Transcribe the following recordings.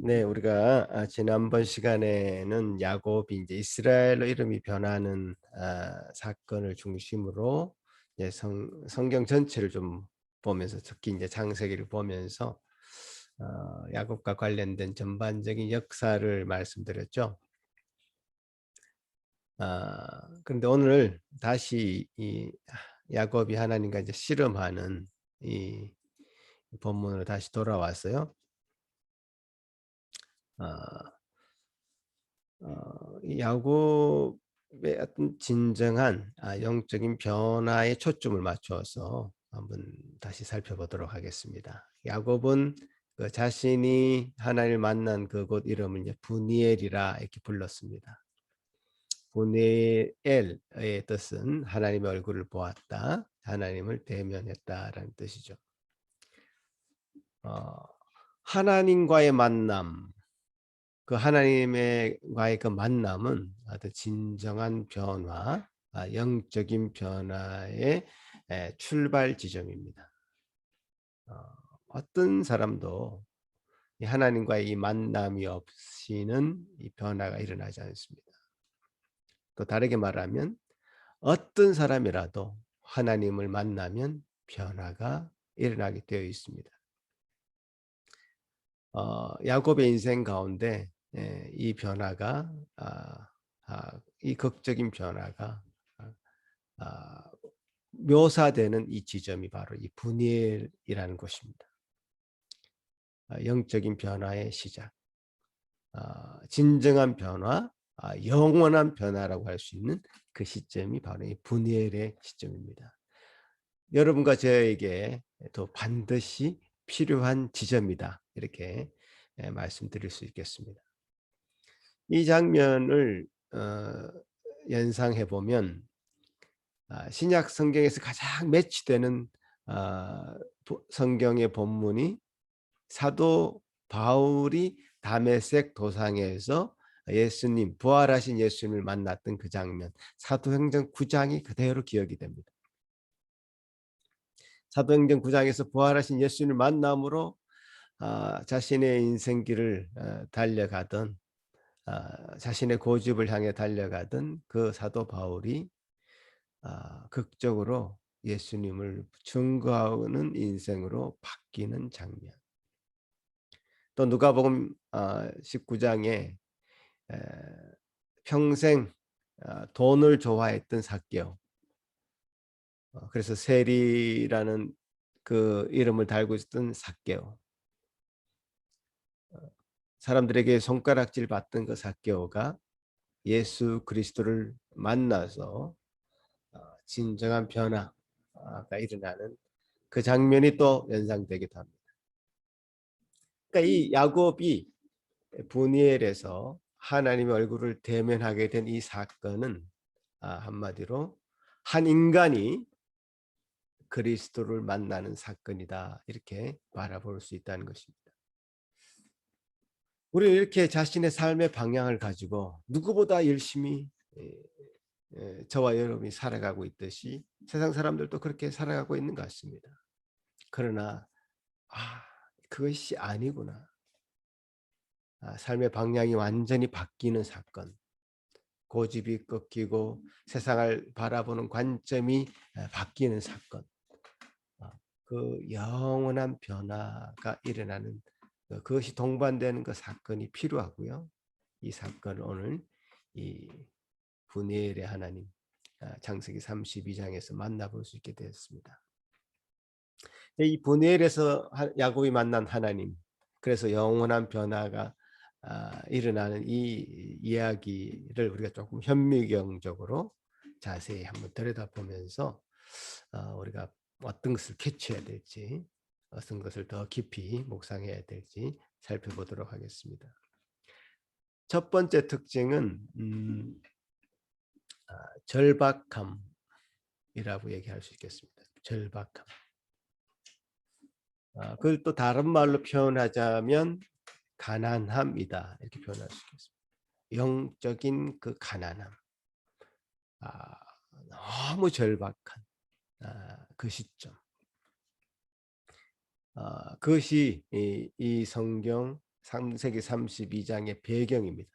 네, 우리가 지난번 시간에는 야곱이 이제 이스라엘로 이름이 변하는 사건을 중심으로 이제 성경 전체를 좀 보면서 특히 이제 창세기를 보면서 야곱과 관련된 전반적인 역사를 말씀드렸죠. 그런데 오늘 다시 이 야곱이 하나님과 이제 씨름하는 이 본문으로 다시 돌아왔어요. 아, 이 야곱의 어떤 진정한 영적인 변화에 초점을 맞춰서 한번 다시 살펴보도록 하겠습니다. 야곱은 그 자신이 하나님을 만난 그곳 이름을 이제 분이엘이라 이렇게 불렀습니다. 분이엘의 뜻은 하나님의 얼굴을 보았다, 하나님을 대면했다라는 뜻이죠. 어, 하나님과의 만남, 그 하나님과의 그 만남은 아주 진정한 변화, 영적인 변화의 출발 지점입니다. 어, 어떤 사람도 이 하나님과의 이 만남이 없이는 이 변화가 일어나지 않습니다. 또 다르게 말하면 어떤 사람이라도 하나님을 만나면 변화가 일어나게 되어 있습니다. 야곱의 인생 가운데 이 변화가 이 극적인 변화가 아, 아, 묘사되는 이 지점이 바로 이 분이엘이라는 곳입니다. 영적인 변화의 시작, 진정한 변화, 영원한 변화라고 할 수 있는 그 시점이 바로 이 분이엘의 시점입니다. 여러분과 저에게 또 반드시 필요한 지점이다, 이렇게 말씀드릴 수 있겠습니다. 이 장면을 연상해 보면 신약 성경에서 가장 매치되는 성경의 본문이 사도 바울이 다메섹 도상에서 예수님, 부활하신 예수님을 만났던 그 장면, 사도행전 9장이 그대로 기억이 됩니다. 사도행전 9장에서 부활하신 예수님을 만남으로 자신의 인생길을 달려가던, 자신의 고집을 향해 달려가던 그 사도 바울이 극적으로 예수님을 증거하는 인생으로 바뀌는 장면. 또 누가복음 19장에 평생 돈을 좋아했던 삭개오, 그래서 세리라는 그 이름을 달고 있었던 삭개오, 사람들에게 손가락질 받던 그 삭개오가 예수 그리스도를 만나서 진정한 변화가 일어나는 그 장면이 또 연상되기도 합니다. 그러니까 이 야곱이 분이엘에서 하나님의 얼굴을 대면하게 된 이 사건은 한마디로 한 인간이 그리스도를 만나는 사건이다, 이렇게 바라볼 수 있다는 것입니다. 우리는 이렇게 자신의 삶의 방향을 가지고 누구보다 열심히 저와 여러분이 살아가고 있듯이 세상 사람들도 그렇게 살아가고 있는 것 같습니다. 그러나 그것이 아니구나, 삶의 방향이 완전히 바뀌는 사건, 고집이 꺾이고 세상을 바라보는 관점이 바뀌는 사건, 그 영원한 변화가 일어나는 그것이 동반되는 그 사건이 필요하고요. 이 사건을 오늘 이 분이엘의 하나님, 창세기 32장에서 만나볼 수 있게 되었습니다. 이 분이엘에서 야곱이 만난 하나님, 그래서 영원한 변화가 일어나는 이 이야기를 우리가 조금 현미경적으로 자세히 한번 들여다보면서 우리가 어떤 것을 캐치해야 될지, 어떤 것을 더 깊이 묵상해야 될지 살펴보도록 하겠습니다. 첫 번째 특징은 절박함이라고 얘기할 수 있겠습니다. 절박함. 그걸 또 다른 말로 표현하자면 가난함이다, 이렇게 표현할 수 있겠습니다. 영적인 그 가난함, 너무 절박한 그 시점, 그것이 이 성경 창세기 32장의 배경입니다.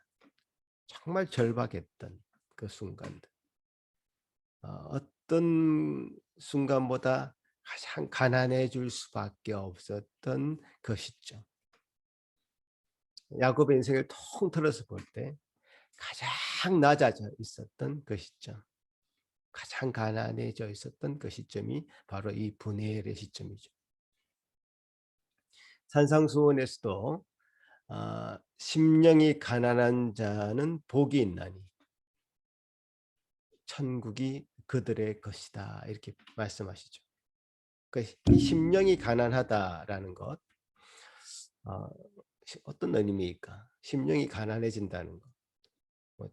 정말 절박했던 그 순간들. 어떤 순간보다 가장 가난해질 수밖에 없었던 그 시점. 야곱의 인생을 통틀어서 볼 때 가장 낮아져 있었던 그 시점. 가장 가난해져 있었던 그 시점이 바로 이 분해의 시점이죠. 산상수훈에서도 심령이 가난한 자는 복이 있나니 천국이 그들의 것이다 이렇게 말씀하시죠. 이 심령이 가난하다라는 것 어떤 의미일까? 심령이 가난해진다는 것, 뭐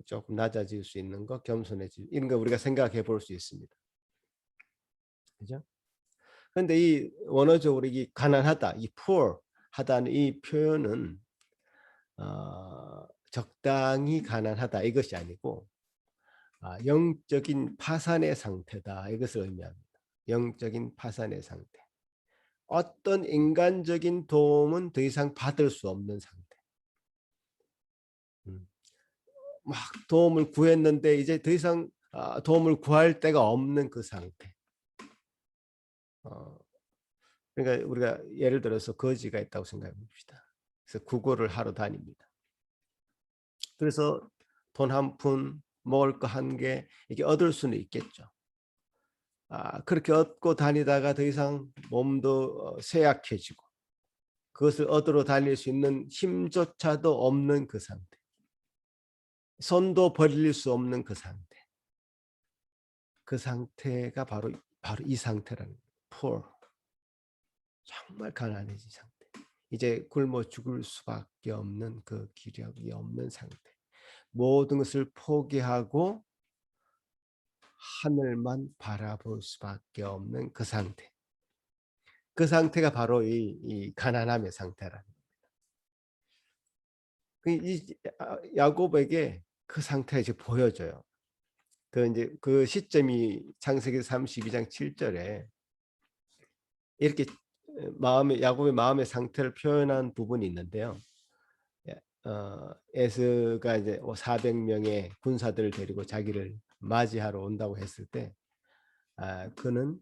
조금 낮아질 수 있는 것, 겸손해질 이런 거 우리가 생각해 볼 수 있습니다. 그죠? 그런데 이 원어적으로 이 가난하다, 이 poor 하다는 이 표현은 적당히 가난하다 이것이 아니고 영적인 파산의 상태다 이것을 의미합니다. 영적인 파산의 상태. 어떤 인간적인 도움은 더 이상 받을 수 없는 상태. 막 도움을 구했는데 이제 더 이상 도움을 구할 데가 없는 그 상태. 그러니까 우리가 예를 들어서 거지가 있다고 생각해 봅시다. 그래서 구걸을 하러 다닙니다. 그래서 돈 한 푼, 먹을 거 한 개 이게 얻을 수는 있겠죠. 그렇게 얻고 다니다가 더 이상 몸도 쇠약해지고 그것을 얻으러 다닐 수 있는 힘조차도 없는 그 상태. 손도 벌릴 수 없는 그 상태. 그 상태가 바로 이 상태라는 거예요. poor. 정말 가난해진 상태. 이제 굶어 죽을 수밖에 없는 그 기력이 없는 상태. 모든 것을 포기하고 하늘만 바라볼 수밖에 없는 그 상태. 그 상태가 바로 이 가난함의 상태라는 겁니다. 이 야곱에게 그 상태가 이제 보여져요. 그 시점이 창세기 32장 7절에 이렇게 야곱의 마음의 상태를 표현한 부분이 있는데요. 에스가 이제 400명의 군사들을 데리고 자기를 맞이하러 온다고 했을 때 그는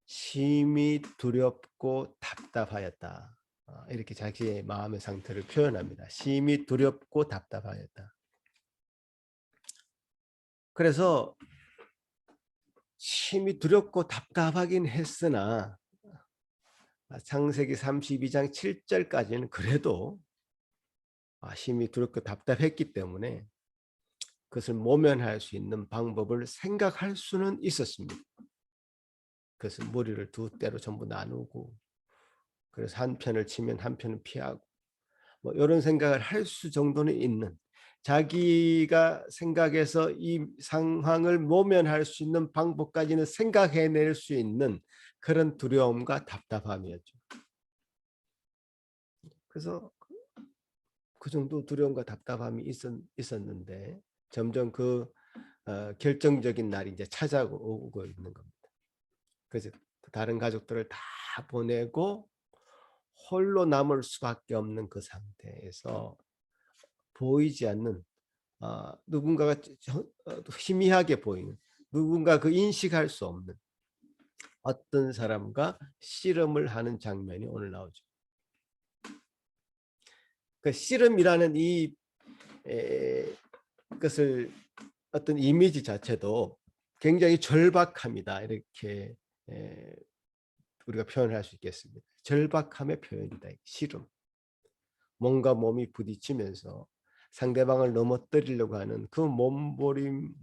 심히 두렵고 답답하였다. 이렇게 자기의 마음의 상태를 표현합니다. 심히 두렵고 답답하였다. 그래서 심히 두렵고 답답하긴 했으나 창세기 32장 7절까지는 그래도 심히 두렵고 답답했기 때문에 그것을 모면할 수 있는 방법을 생각할 수는 있었습니다. 그래서 머리를 두 대로 전부 나누고 그래서 한 편을 치면 한 편은 피하고 뭐 이런 생각을 할 수 정도는 있는 자기가 생각해서 이 상황을 모면할 수 있는 방법까지는 생각해낼 수 있는 그런 두려움과 답답함이었죠. 그래서 그 정도 두려움과 답답함이 있었는데 점점 그 결정적인 날이 이제 찾아오고 있는 겁니다. 그래서 다른 가족들을 다 보내고 홀로 남을 수밖에 없는 그 상태에서 보이지 않는 누군가가 희미하게 보이는 누군가 그 인식할 수 없는 어떤 사람과 씨름을 하는 장면이 오늘 나오죠. 그 씨름이라는 것을 어떤 이미지 자체도 굉장히 절박합니다. 이렇게 우리가 표현할 수 있겠습니다. 절박함의 표현이다. 씨름. 몸과 몸이 부딪히면서 상대방을 넘어뜨리려고 하는 그 몸부림만큼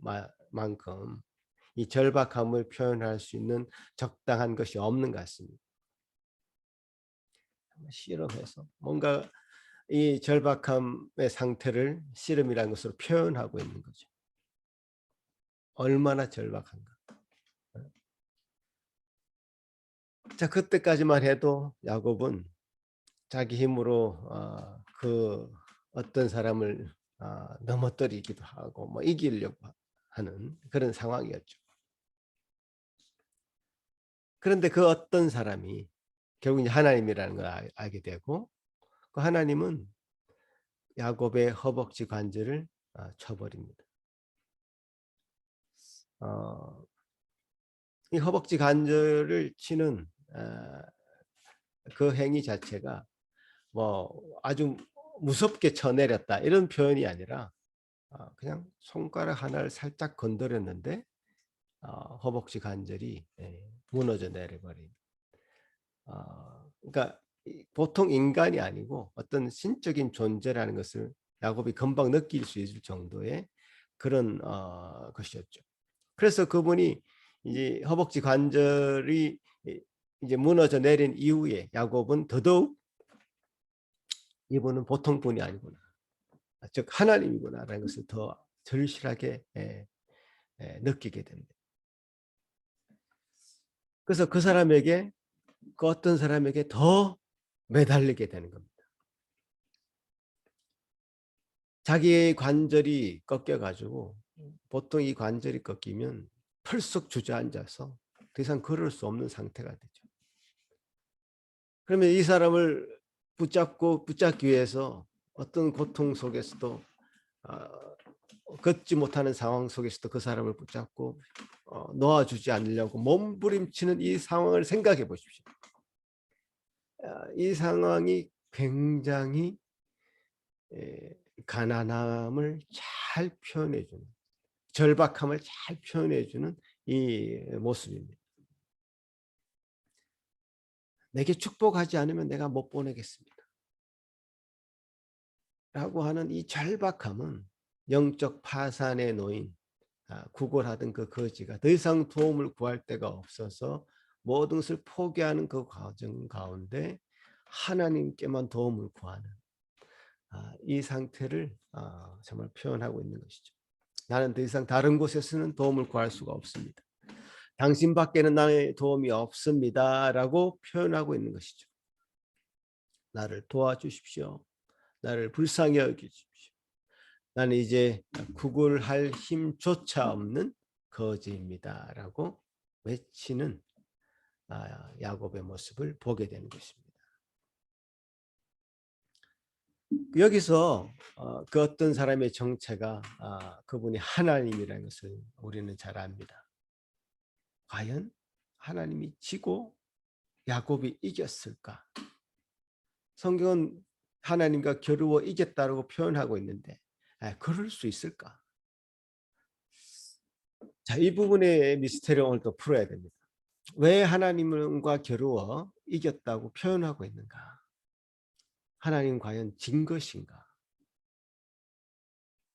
이 절박함을 표현할 수 있는 적당한 것이 없는 것 같습니다. 씨름해서 뭔가 이 절박함의 상태를 씨름이라는 것으로 표현하고 있는 거죠. 얼마나 절박한가. 자, 그때까지만 해도 야곱은 자기 힘으로 그 어떤 사람을 넘어뜨리기도 하고 뭐 이기려고 하는 그런 상황이었죠. 그런데 그 어떤 사람이 결국 이제 하나님이라는 걸 알게 되고 그 하나님은 야곱의 허벅지 관절을 쳐버립니다. 이 허벅지 관절을 치는 그 행위 자체가 뭐 아주 무섭게 쳐내렸다 이런 표현이 아니라 그냥 손가락 하나를 살짝 건드렸는데 허벅지 관절이 무너져 내려버린. 그러니까 보통 인간이 아니고 어떤 신적인 존재라는 것을 야곱이 금방 느낄 수 있을 정도의 그런 것이었죠. 그래서 그분이 이제 허벅지 관절이 이제 무너져 내린 이후에 야곱은 더더욱 이분은 보통 분이 아니구나, 즉 하나님이구나라는 것을 더 절실하게 느끼게 됩니다. 그래서 그 사람에게, 그 어떤 사람에게 더 매달리게 되는 겁니다. 자기의 관절이 꺾여가지고, 보통 이 관절이 꺾이면 펄썩 주저앉아서 더 이상 걸을 수 없는 상태가 되죠. 그러면 이 사람을 붙잡기 위해서 어떤 고통 속에서도 걷지 못하는 상황 속에서도 그 사람을 붙잡고 놓아주지 않으려고 몸부림치는 이 상황을 생각해 보십시오. 이 상황이 굉장히 가난함을 잘 표현해주는, 절박함을 잘 표현해주는 이 모습입니다. 내게 축복하지 않으면 내가 못 보내겠습니다 라고 하는 이 절박함은 영적 파산에 놓인 구걸하던 그 거지가 더 이상 도움을 구할 데가 없어서 모든 것을 포기하는 그 과정 가운데 하나님께만 도움을 구하는 이 상태를 정말 표현하고 있는 것이죠. 나는 더 이상 다른 곳에서는 도움을 구할 수가 없습니다. 당신밖에는 나의 도움이 없습니다 라고 표현하고 있는 것이죠. 나를 도와주십시오. 나를 불쌍히 여기십시오. 나는 이제 구걸할 힘조차 없는 거지입니다 라고 외치는 야곱의 모습을 보게 되는 것입니다. 여기서 그 어떤 사람의 정체가 그분이 하나님이라는 것을 우리는 잘 압니다. 과연 하나님이 지고 야곱이 이겼을까? 성경은 하나님과 겨루어 이겼다고 표현하고 있는데 그럴 수 있을까? 자, 이 부분의 미스터리를 오늘 또 풀어야 됩니다. 왜 하나님과 겨루어 이겼다고 표현하고 있는가? 하나님 과연 진 것인가?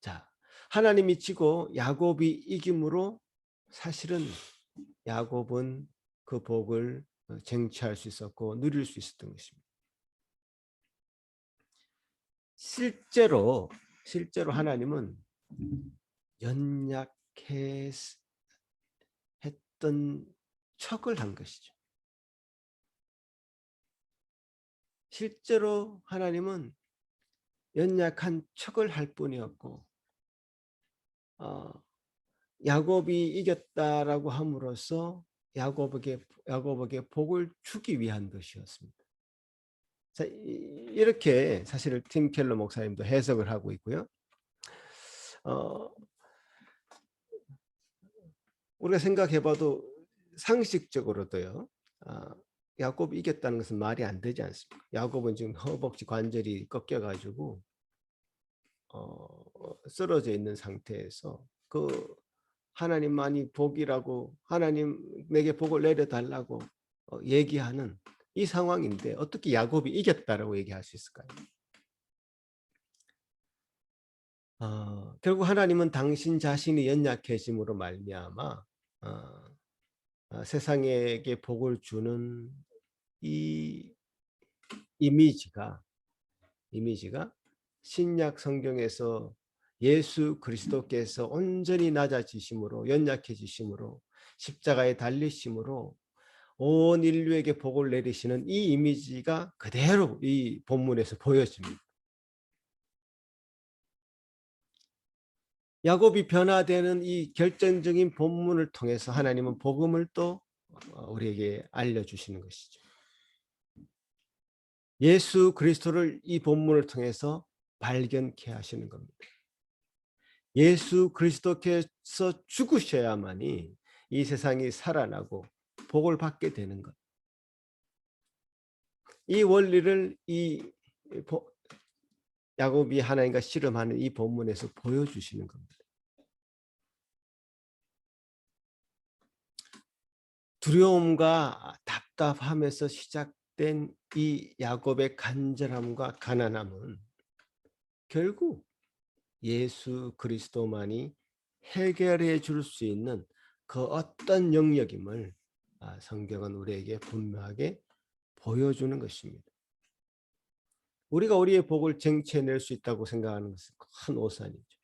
자, 하나님이 지고 야곱이 이김으로 사실은 야곱은 그 복을 쟁취할 수 있었고 누릴 수 있었던 것입니다. 실제로 하나님은 연약했던 척을 한 것이죠. 실제로 하나님은 연약한 척을 할 뿐이었고 야곱이 이겼다라고 함으로써 야곱에게 복을 주기 위한 것이었습니다. 자, 이렇게 사실 팀 켈러 목사님도 해석을 하고 있고요. 우리가 생각해봐도 상식적으로도요. 야곱이 이겼다는 것은 말이 안 되지 않습니까? 야곱은 지금 허벅지 관절이 꺾여가지고 쓰러져 있는 상태에서 그 하나님만이 복이라고, 하나님 내게 복을 내려달라고 얘기하는 이 상황인데 어떻게 야곱이 이겼다라고 얘기할 수 있을까요? 결국 하나님은 당신 자신이 연약해짐으로 말미암아 세상에게 복을 주는 이 이미지가 신약 성경에서 예수 그리스도께서 온전히 낮아지심으로, 연약해지심으로, 십자가에 달리심으로 온 인류에게 복을 내리시는 이 이미지가 그대로 이 본문에서 보여집니다. 야곱이 변화되는 이 결정적인 본문을 통해서 하나님은 복음을 또 우리에게 알려주시는 것이죠. 예수 그리스도를 이 본문을 통해서 발견케 하시는 겁니다. 예수 그리스도께서 죽으셔야만이 이 세상이 살아나고 복을 받게 되는 것. 이 원리를 야곱이 하나님과 씨름하는 이 본문에서 보여주시는 겁니다. 두려움과 답답함에서 시작된 이 야곱의 간절함과 가난함은 결국 예수 그리스도만이 해결해 줄 수 있는 그 어떤 영역임을 성경은 우리에게 분명하게 보여주는 것입니다. 우리가 우리의 복을 쟁취해낼 수 있다고 생각하는 것은 큰 오산이죠.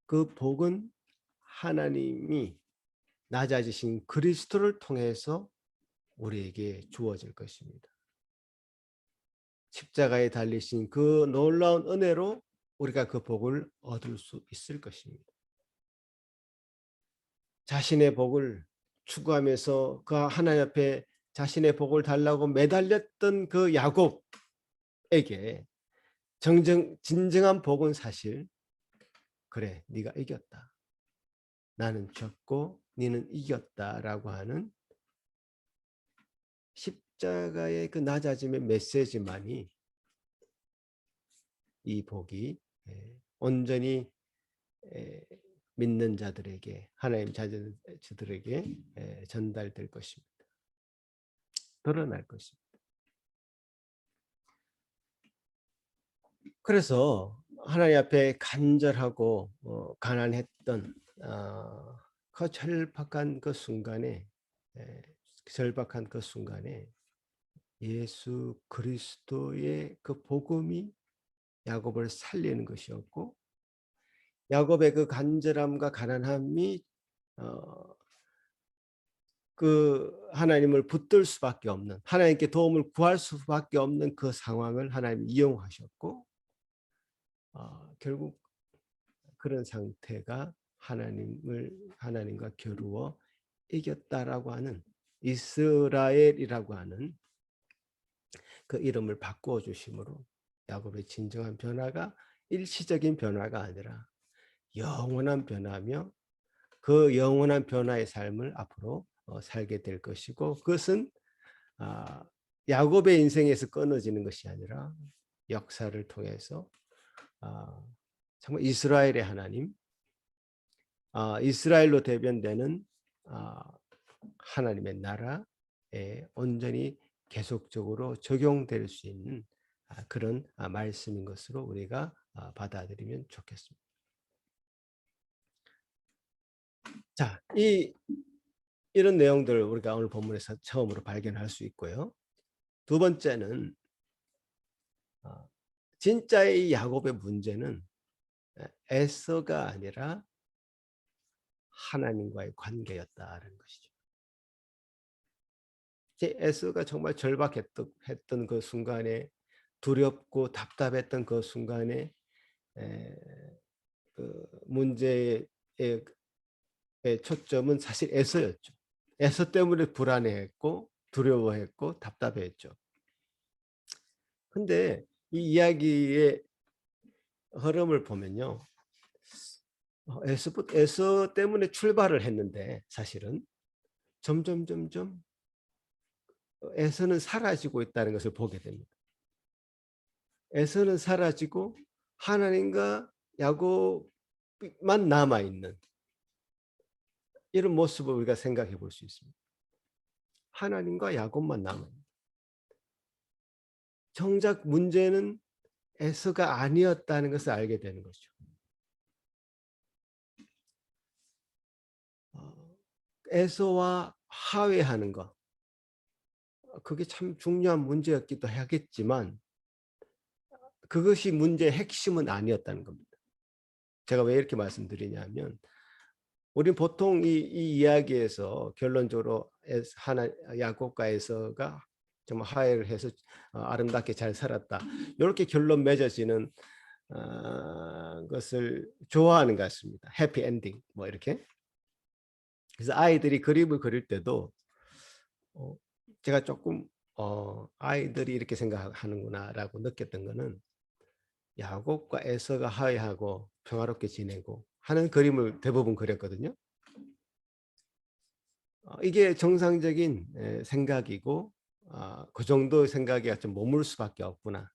그 복은 하나님이 낮아지신 그리스도를 통해서 우리에게 주어질 것입니다. 십자가에 달리신 그 놀라운 은혜로 우리가 그 복을 얻을 수 있을 것입니다. 자신의 복을 추구하면서 그 하나님 앞에 자신의 복을 달라고 매달렸던 그 야곱에게 진정한 복은 사실, 그래, 네가 이겼다. 나는 졌고 너는 이겼다라고 하는 십자가의 그 낮아짐의 메시지만이 이 복이 온전히 믿는 자들에게, 하나님 자녀들에게 전달될 것입니다. 드러날 것입니다. 그래서 하나님 앞에 간절하고 가난했던 그 절박한 그 순간에 예수 그리스도의 그 복음이 야곱을 살리는 것이었고, 야곱의 그 간절함과 가난함이 그 하나님을 붙들 수밖에 없는, 하나님께 도움을 구할 수밖에 없는 그 상황을 하나님 이용하셨고, 결국 그런 상태가 하나님과 겨루어 이겼다라고 하는, 이스라엘이라고 하는 그 이름을 바꾸어 주심으로 야곱의 진정한 변화가 일시적인 변화가 아니라 영원한 변화며, 그 영원한 변화의 삶을 앞으로 살게 될 것이고, 그것은 야곱의 인생에서 끊어지는 것이 아니라 역사를 통해서 정말 이스라엘의 하나님, 이스라엘로 대변되는 하나님의 나라에 온전히 계속적으로 적용될 수 있는 그런 말씀인 것으로 우리가 받아들이면 좋겠습니다. 자, 이런 내용들을 우리가 오늘 본문에서 처음으로 발견할 수 있고요. 두 번째는 진짜의 야곱의 문제는 에서가 아니라 하나님과의 관계였다는 것이죠. 에서가 정말 절박했던 그 순간에, 두렵고 답답했던 그 순간에 그 문제의 초점은 사실 에서였죠. 에서 때문에 불안해했고 두려워했고 답답했죠. 근데 이 이야기의 흐름을 보면요, 에서 때문에 출발을 했는데 사실은 점점 에서는 사라지고 있다는 것을 보게 됩니다. 에서는 사라지고 하나님과 야곱만 남아있는 이런 모습을 우리가 생각해 볼 수 있습니다. 하나님과 야곱만 남아있는. 정작 문제는 에서가 아니었다는 것을 알게 되는 거죠. 에서와 화해하는 것, 그게 참 중요한 문제였기도 하겠지만 그것이 문제의 핵심은 아니었다는 겁니다. 제가 왜 이렇게 말씀드리냐면, 우리는 보통 이 이야기에서 결론적으로 야곱과 에서가 정말 화해를 해서 아름답게 잘 살았다, 이렇게 결론 맺어지는 것을 좋아하는 것 같습니다. 해피 엔딩 뭐 이렇게. 그래서 아이들이 그림을 그릴 때도 제가 조금 아이들이 이렇게 생각하는구나라고 느꼈던 거는 야곱과 에서가 화해하고 평화롭게 지내고 하는 그림을 대부분 그렸거든요. 이게 정상적인 생각이고 그 정도 생각이 좀 머물 수밖에 없구나라고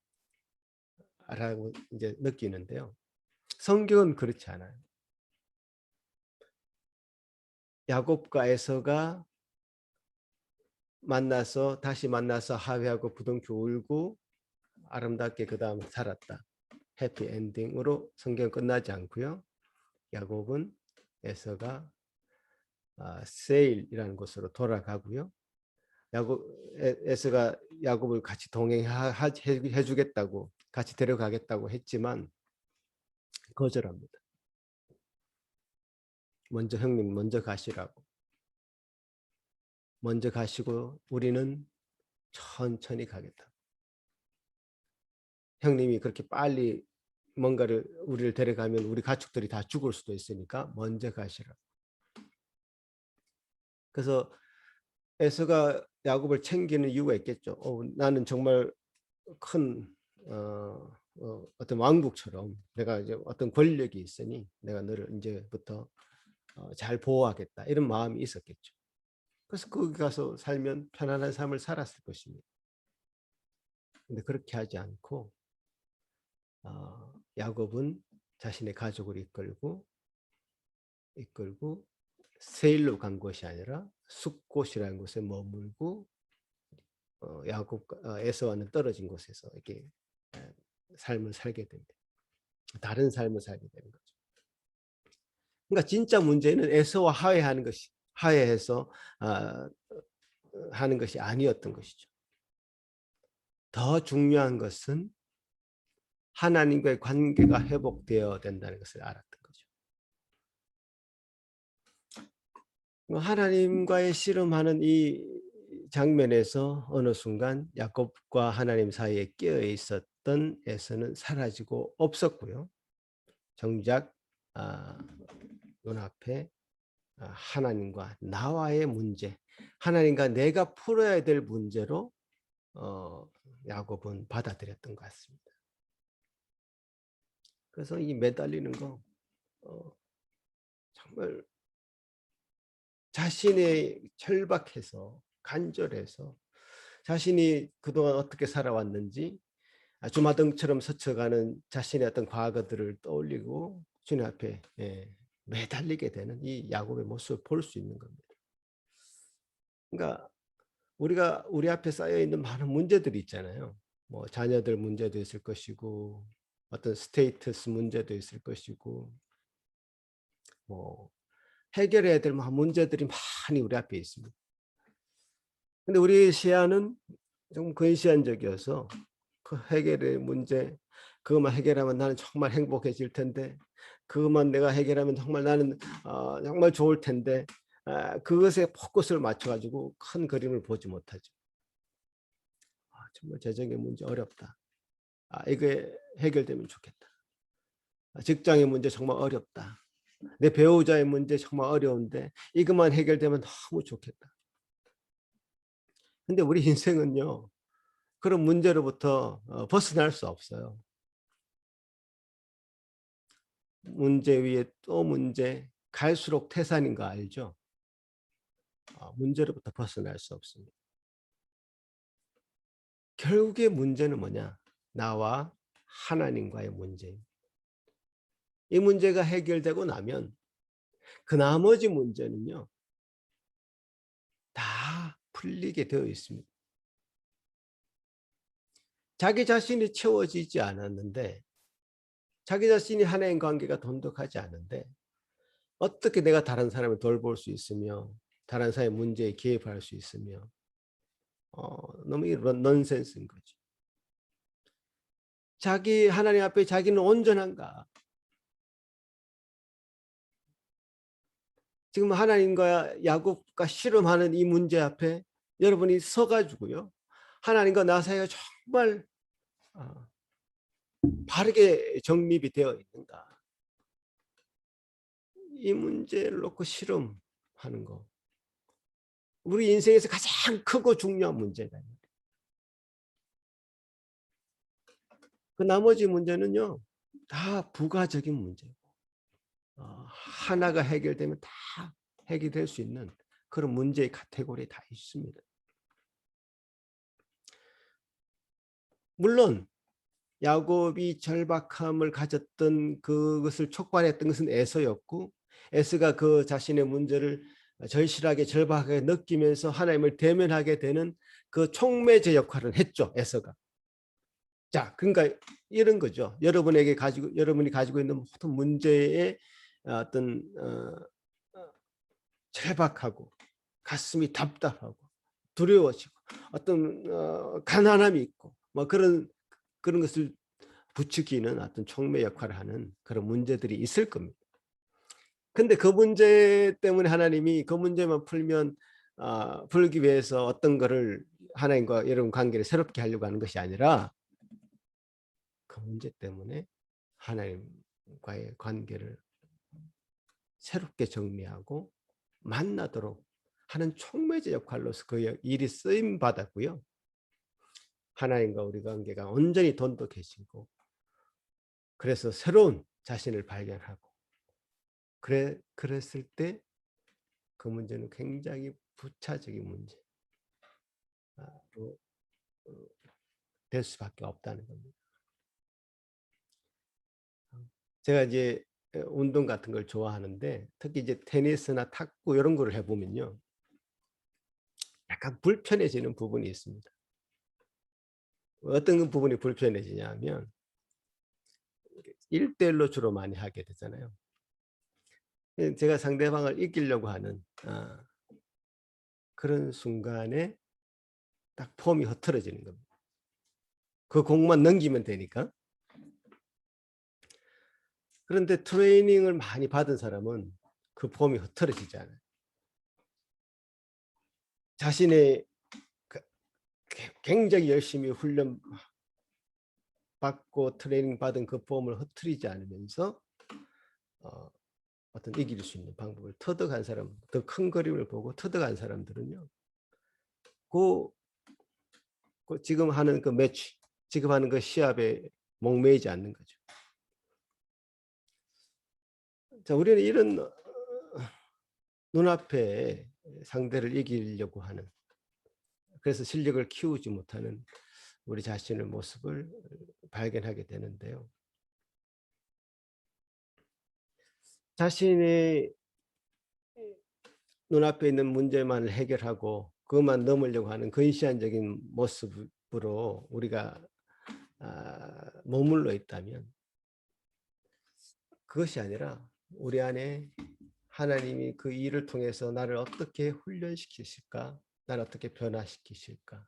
이제 느끼는데요. 성경은 그렇지 않아요. 야곱과 에서가 다시 만나서 화해하고 부둥켜 울고 아름답게 그다음 살았다. 해피 엔딩으로 성경 끝나지 않고요. 야곱은 에서가 세일이라는 곳으로 돌아가고요. 에서가 야곱을 같이 동행해 주겠다고 같이 데려가겠다고 했지만 거절합니다. 먼저 형님 먼저 가시라고. 먼저 가시고 우리는 천천히 가겠다. 형님이 그렇게 빨리 뭔가를 우리를 데려가면 우리 가축들이 다 죽을 수도 있으니까 먼저 가시라고. 그래서 에서가 야곱을 챙기는 이유가 있겠죠. 나는 정말 큰 어떤 왕국처럼 내가 이제 어떤 권력이 있으니 내가 너를 이제부터 잘 보호하겠다 이런 마음이 있었겠죠. 그래서 거기 가서 살면 편안한 삶을 살았을 것입니다. 근데 그렇게 하지 않고 야곱은 자신의 가족을 이끌고 세일로 간 것이 아니라 숫곳이라는 곳에 머물고 야곱과 에서와는 떨어진 곳에서 이렇게 삶을 살게 됩니다. 다른 삶을 살게 되는 거죠. 그러니까 진짜 문제는 에서와 화해해서 하는 것이 아니었던 것이죠. 더 중요한 것은 하나님과의 관계가 회복되어야 된다는 것을 알았던 거죠. 하나님과의 씨름하는 이 장면에서 어느 순간 야곱과 하나님 사이에 끼어 있었던 에서는 사라지고 없었고요. 정작 눈앞에 하나님과 나와의 문제, 하나님과 내가 풀어야 될 문제로 야곱은 받아들였던 것 같습니다. 그래서 이 매달리는 거 정말 자신의 절박해서 간절해서 자신이 그동안 어떻게 살아왔는지 주마등처럼 스쳐가는 자신의 어떤 과거들을 떠올리고 주님 앞에 매달리게 되는 이 야곱의 모습을 볼 수 있는 겁니다. 그러니까 우리가 우리 앞에 쌓여 있는 많은 문제들이 있잖아요. 뭐 자녀들 문제도 있을 것이고 어떤 스테이터스 문제도 있을 것이고 뭐 해결해야 될 문제들이 많이 우리 앞에 있습니다. 근데 우리 시야는 좀 근시안적이어서 그 해결의 문제, 그것만 해결하면 나는 정말 행복해질 텐데, 그것만 내가 해결하면 정말 나는 정말 좋을 텐데, 그것에 포커스를 맞춰가지고 큰 그림을 보지 못하죠. 정말 재정의 문제 어렵다. 이게 해결되면 좋겠다. 직장의 문제 정말 어렵다. 내 배우자의 문제 정말 어려운데 이것만 해결되면 너무 좋겠다. 근데 우리 인생은요, 그런 문제로부터 벗어날 수 없어요. 문제 위에 또 문제, 갈수록 태산인 거 알죠? 문제로부터 벗어날 수 없습니다. 결국의 문제는 뭐냐? 나와 하나님과의 문제입니다. 이 문제가 해결되고 나면 그 나머지 문제는요, 다 풀리게 되어 있습니다. 자기 자신이 채워지지 않았는데, 자기 자신이 하나님 관계가 돈독하지 않은데 어떻게 내가 다른 사람을 돌볼 수 있으며 다른 사람의 문제에 개입할 수 있으며 너무 넌센스인 거죠. 하나님 앞에 자기는 온전한가? 지금 하나님과 야곱과 씨름하는 이 문제 앞에 여러분이 서가지고요, 하나님과 나 사이가 정말 바르게 정립이 되어 있는가? 이 문제를 놓고 씨름하는 거, 우리 인생에서 가장 크고 중요한 문제다. 그 나머지 문제는요, 다 부가적인 문제고, 하나가 해결되면 다 해결될 수 있는 그런 문제의 카테고리에 다 있습니다. 물론 야곱이 절박함을 가졌던 그것을 촉발했던 것은 에서였고, 에서가 그 자신의 문제를 절실하게 절박하게 느끼면서 하나님을 대면하게 되는 그 촉매제 역할을 했죠, 에서가. 자, 그러니까 이런 거죠. 여러분이 가지고 있는 모든 문제의 어떤 절박하고 가슴이 답답하고 두려워지고 어떤 가난함이 있고 뭐 그런 것을 부추기는 어떤 촉매 역할을 하는 그런 문제들이 있을 겁니다. 근데 그 문제 때문에 하나님이 그 문제만 풀면 풀기 위해서 어떤 거를 하나님과 여러분 관계를 새롭게 하려고 하는 것이 아니라 그 문제 때문에 하나님과의 관계를 새롭게 정리하고 만나도록 하는 촉매제 역할로서 그 일이 쓰임 받았고요. 하나님과 우리 관계가 온전히 돈독해지고 그래서 새로운 자신을 발견하고 그랬을 때 그 문제는 굉장히 부차적인 문제로 될 수밖에 없다는 겁니다. 제가 이제 운동 같은 걸 좋아하는데 특히 이제 테니스나 탁구 이런 거를 해보면요, 약간 불편해지는 부분이 있습니다. 어떤 부분이 불편해지냐면 1대1로 주로 많이 하게 되잖아요. 제가 상대방을 이기려고 하는 그런 순간에 딱 폼이 흐트러지는 겁니다. 그 공만 넘기면 되니까. 그런데 트레이닝을 많이 받은 사람은 그 폼이 흐트러지지 않아요. 자신의 굉장히 열심히 훈련 받고 트레이닝 받은 그 폼을 흐트리지 않으면서 어떤 이길 수 있는 방법을 터득한 사람, 더 큰 그림을 보고 터득한 사람들은요, 지금 하는 그 매치, 지금 하는 그 시합에 목매이지 않는 거죠. 자, 우리는 이런 눈앞에 상대를 이기려고 하는, 그래서 실력을 키우지 못하는 우리 자신의 모습을 발견하게 되는데요. 자신의 눈앞에 있는 문제만 해결하고 그것만 넘으려고 하는 근시안적인 모습으로 우리가 머물러 있다면 그것이 아니라 우리 안에 하나님이 그 일을 통해서 나를 어떻게 훈련시키실까? 나를 어떻게 변화시키실까?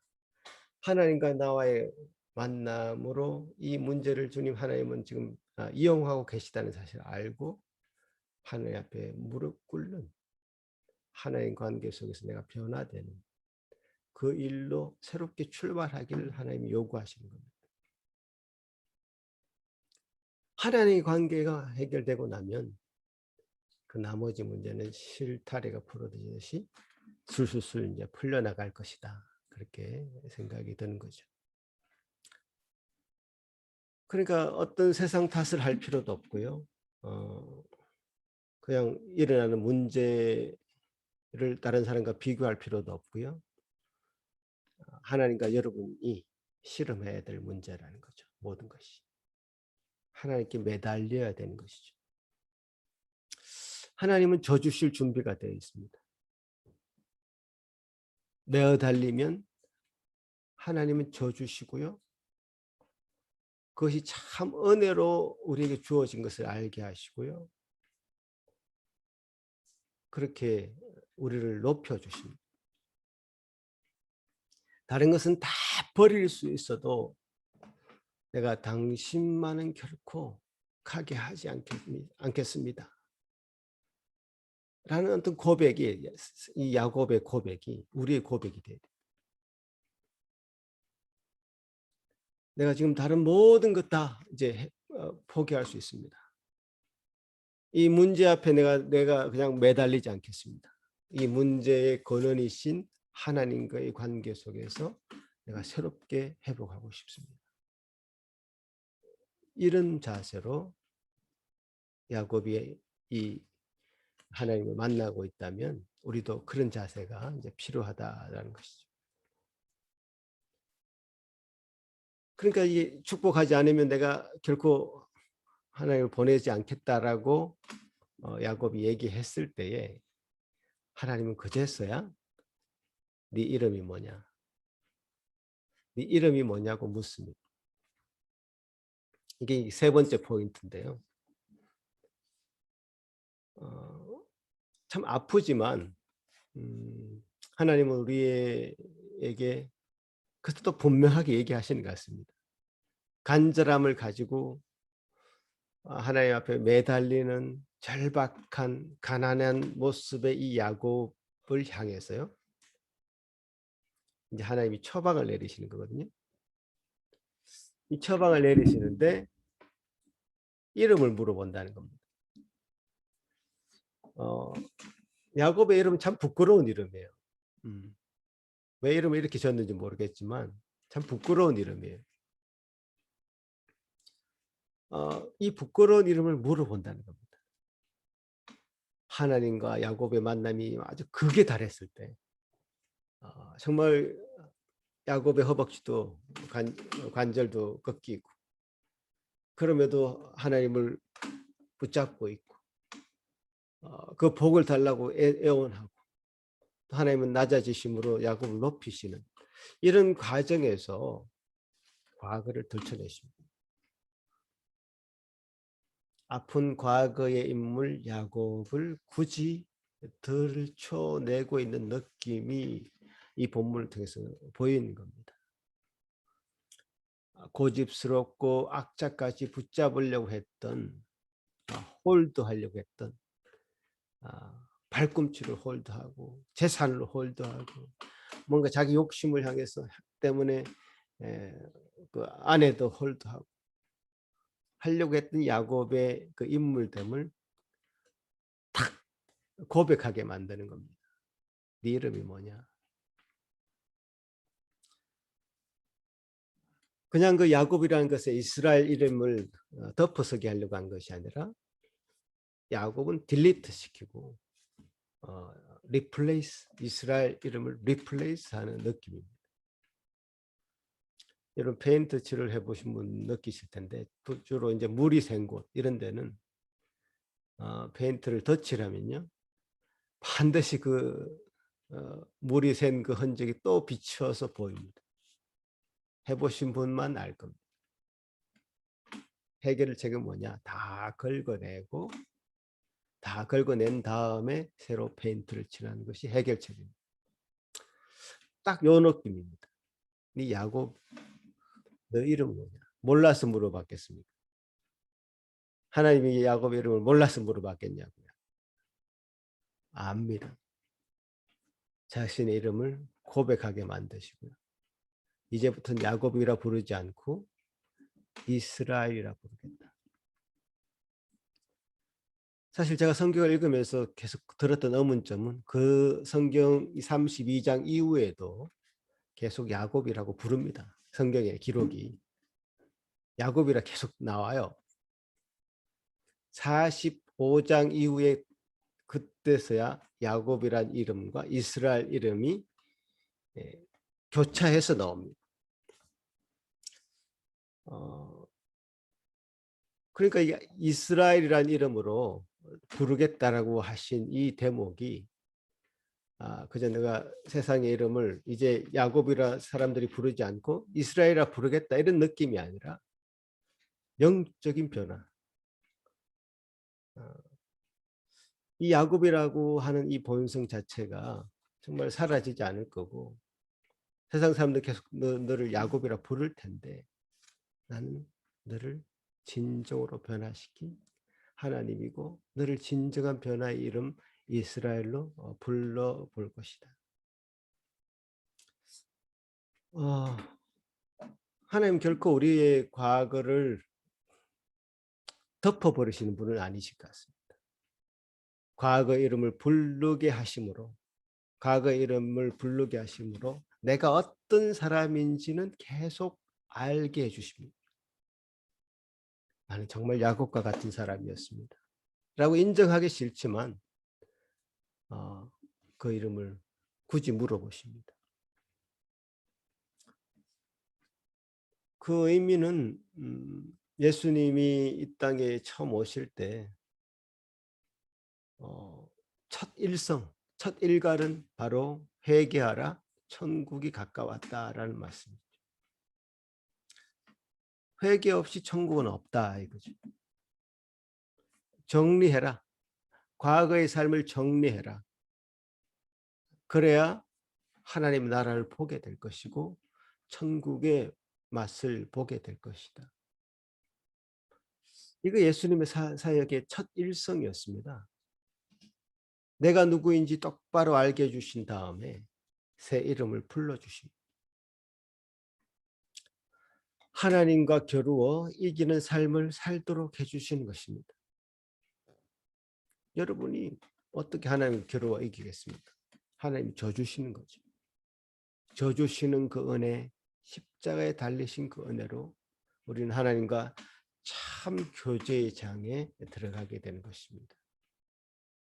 하나님과 나와의 만남으로 이 문제를 주님 하나님은 지금 이용하고 계시다는 사실을 알고 하나님 앞에 무릎 꿇는 하나님 관계 속에서 내가 변화되는 그 일로 새롭게 출발하기를 하나님이 요구하시는 겁니다. 하나님의 관계가 해결되고 나면 그 나머지 문제는 실타래가 풀어지듯이 술술술 이제 풀려나갈 것이다. 그렇게 생각이 드는 거죠. 그러니까 어떤 세상 탓을 할 필요도 없고요. 그냥 일어나는 문제를 다른 사람과 비교할 필요도 없고요. 하나님과 여러분이 씨름해야 될 문제라는 거죠. 모든 것이. 하나님께 매달려야 되는 것이죠. 하나님은 져 주실 준비가 되어 있습니다. 매어달리면 하나님은 져 주시고요. 그것이 참 은혜로 우리에게 주어진 것을 알게 하시고요. 그렇게 우리를 높여주십니다. 다른 것은 다 버릴 수 있어도 내가 당신만은 결코 가게 하지 않겠습니다. 라는 어떤 고백이, 이 야곱의 고백이 우리의 고백이 돼야 돼. 내가 지금 다른 모든 것 다 이제 포기할 수 있습니다. 이 문제 앞에 내가 그냥 매달리지 않겠습니다. 이 문제의 근원이신 하나님과의 관계 속에서 내가 새롭게 회복하고 싶습니다. 이런 자세로 야곱이 이 하나님을 만나고 있다면 우리도 그런 자세가 이제 필요하다라는 것이죠. 그러니까 이 축복하지 않으면 내가 결코 하나님을 보내지 않겠다라고 야곱이 얘기했을 때에 하나님은 그제서야 네 이름이 뭐냐? 네 이름이 뭐냐고 묻습니다. 이게 세 번째 포인트인데요. 참 아프지만 하나님은 우리에게 그것도 분명하게 얘기하시는 것 같습니다. 간절함을 가지고 하나님 앞에 매달리는 절박한 가난한 모습의 이 야곱을 향해서요. 이제 하나님이 처방을 내리시는 거거든요. 이 처방을 내리시는데 이름을 물어본다는 겁니다. 야곱의 이름은 참 부끄러운 이름이에요. 왜 이름을 이렇게 졌는지 모르겠지만 참 부끄러운 이름이에요. 이 부끄러운 이름을 물어본다는 겁니다. 하나님과 야곱의 만남이 아주 극에 달했을 때 정말 야곱의 허벅지도 관절도 꺾이고 그럼에도 하나님을 붙잡고 있고 그 복을 달라고 애원하고 하나님은 낮아지심으로 야곱을 높이시는 이런 과정에서 과거를 들춰내십니다. 아픈 과거의 인물 야곱을 굳이 들춰내고 있는 느낌이 이 본문을 통해서 보이는 겁니다. 고집스럽고 악자까지 붙잡으려고 했던 홀드하려고 했던 발꿈치를 홀드하고 재산을 홀드하고 뭔가 자기 욕심을 향해서 때문에 그 아내도 홀드하고 하려고 했던 야곱의 그 인물됨을 탁 고백하게 만드는 겁니다. 네 이름이 뭐냐? 그냥 그 야곱이라는 것에 이스라엘 이름을 덮어서게 하려고 한 것이 아니라 야곱은 딜리트 시키고 리플레이스 이스라엘 이름을 리플레이스 하는 느낌입니다. 여러분 페인트 칠을 해보신 분 느끼실 텐데 주로 이제 물이 샌 곳 이런 데는 페인트를 덧칠하면요 반드시 그 물이 샌 그 흔적이 또 비쳐서 보입니다. 해보신 분만 알 겁니다. 해결책은 뭐냐? 다 긁어내고 다 긁어낸 다음에 새로 페인트를 칠하는 것이 해결책입니다. 딱 요 느낌입니다. 네 야곱 너 이름 뭐냐? 몰라서 물어봤겠습니까? 하나님이 야곱의 이름을 몰라서 물어봤겠냐고요. 압니다. 자신의 이름을 고백하게 만드시고요. 이제부터는 야곱이라 부르지 않고 이스라엘이라 부르겠다. 사실 제가 성경을 읽으면서 계속 들었던 의문점은 그 성경 32장 이후에도 계속 야곱이라고 부릅니다. 성경의 기록이. 야곱이라 계속 나와요. 45장 이후에 그때서야 야곱이란 이름과 이스라엘 이름이 교차해서 나옵니다. 그러니까 이스라엘이란 이름으로 부르겠다라고 하신 이 대목이 그저 내가 세상의 이름을 이제 야곱이라 사람들이 부르지 않고 이스라엘이라 부르겠다 이런 느낌이 아니라 영적인 변화. 이 야곱이라고 하는 이 본성 자체가 정말 사라지지 않을 거고 세상 사람들 계속 너를 야곱이라 부를 텐데 나는 너를 진정으로 변화시킨 하나님이고 너를 진정한 변화의 이름 이스라엘로 불러볼 것이다. 하나님 결코 우리의 과거를 덮어버리시는 분은 아니실 것 같습니다. 과거 이름을 부르게 하심으로 과거 이름을 부르게 하심으로 내가 어떤 사람인지는 계속 알게 해주십니다. 나는 정말 야곱과 같은 사람이었습니다. 라고 인정하기 싫지만 그 이름을 굳이 물어보십니다. 그 의미는 예수님이 이 땅에 처음 오실 때 첫 일성, 첫 일갈은 바로 회개하라, 천국이 가까웠다라는 말씀이죠. 회개 없이 천국은 없다 이거죠. 정리해라. 과거의 삶을 정리해라. 그래야 하나님 나라를 보게 될 것이고 천국의 맛을 보게 될 것이다. 이거 예수님의 사역의 첫 일성이었습니다. 내가 누구인지 똑바로 알게 해주신 다음에 새 이름을 불러주십니다. 하나님과 겨루어 이기는 삶을 살도록 해주시는 것입니다. 여러분이 어떻게 하나님을 겨루어 이기겠습니까? 하나님이 져주시는 거죠. 져주시는 그 은혜, 십자가에 달리신 그 은혜로 우리는 하나님과 참 교제의 장에 들어가게 되는 것입니다.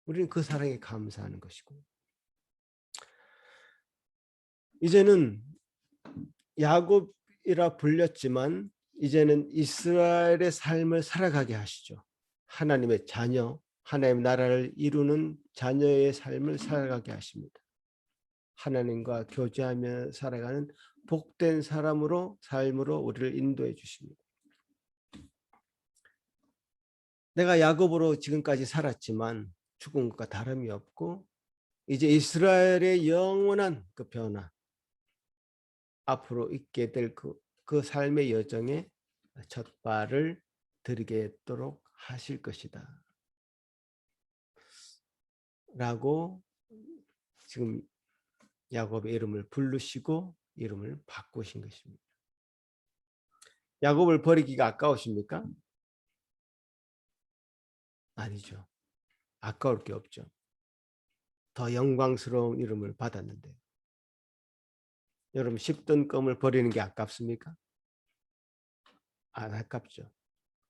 우리는 그 사랑에 감사하는 것이고, 이제는 야곱이라 불렸지만 이제는 이스라엘의 삶을 살아가게 하시죠. 하나님의 자녀, 하나님의 나라를 이루는 자녀의 삶을 살아가게 하십니다. 하나님과 교제하며 살아가는 복된 사람으로 삶으로 우리를 인도해 주십니다. 내가 야곱으로 지금까지 살았지만 죽은 것과 다름이 없고 이제 이스라엘의 영원한 그 변화, 앞으로 있게 될 그 삶의 여정에 첫 발을 들이겠도록 하실 것이다 라고 지금 야곱의 이름을 부르시고 이름을 바꾸신 것입니다. 야곱을 버리기가 아까우십니까? 아니죠. 아까울 게 없죠. 더 영광스러운 이름을 받았는데, 여러분 십던 껌을 버리는 게 아깝습니까? 안 아깝죠.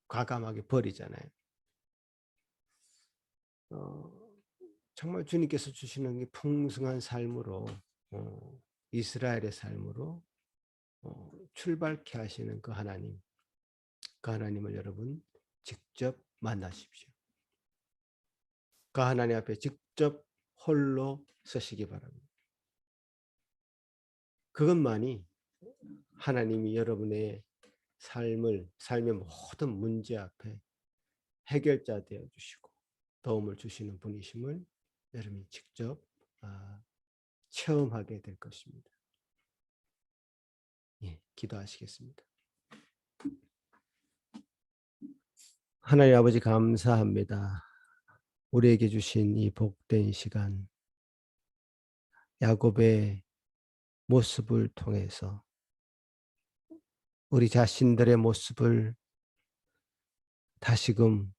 과감하게 버리잖아요. 정말 주님께서 주시는 이 풍성한 삶으로 이스라엘의 삶으로 출발케 하시는 그 하나님을 여러분 직접 만나십시오. 그 하나님 앞에 직접 홀로 서시기 바랍니다. 그것만이 하나님이 여러분의 삶의 모든 문제 앞에 해결자 되어 주시고 도움을 주시는 분이심을 여러분이 직접 체험하게 될 것입니다. 예, 기도하시겠습니다. 하나님 아버지 감사합니다. 우리에게 주신 이 복된 시간, 야곱의 모습을 통해서 우리 자신들의 모습을 다시금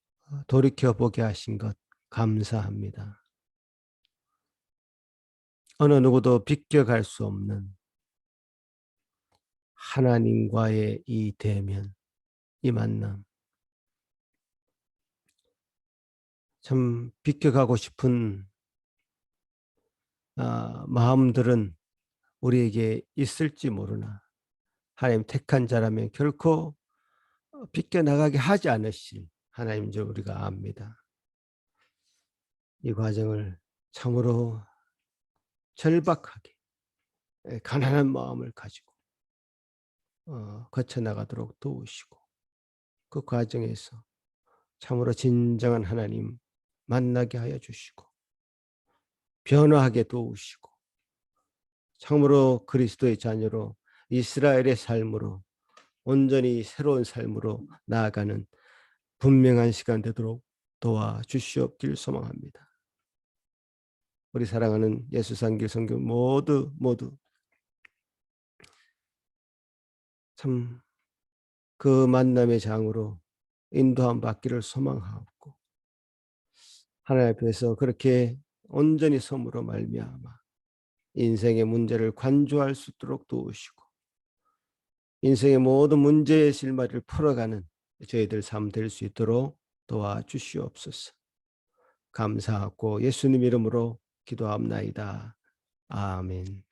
돌이켜보게 하신 것 감사합니다. 어느 누구도 비껴갈 수 없는 하나님과의 이 대면, 이 만남, 참 비껴가고 싶은 마음들은 우리에게 있을지 모르나 하나님 택한 자라면 결코 비껴나가게 하지 않으실 하나님 줄 우리가 압니다. 이 과정을 참으로 절박하게 가난한 마음을 가지고 거쳐나가도록 도우시고, 그 과정에서 참으로 진정한 하나님 만나게 하여 주시고 변화하게 도우시고 참으로 그리스도의 자녀로 이스라엘의 삶으로 온전히 새로운 삶으로 나아가는 분명한 시간 되도록 도와주시옵길 소망합니다. 우리 사랑하는 예수산길 선교 모두 참 그 만남의 장으로 인도함 받기를 소망하옵고 하나님 앞에서 그렇게 온전히 섬으로 말미암아 인생의 문제를 관조할 수 있도록 도우시고 인생의 모든 문제의 실마리를 풀어가는 저희들 삶 될 수 있도록 도와주시옵소서. 감사하고 예수님 이름으로 기도합나이다. 아멘.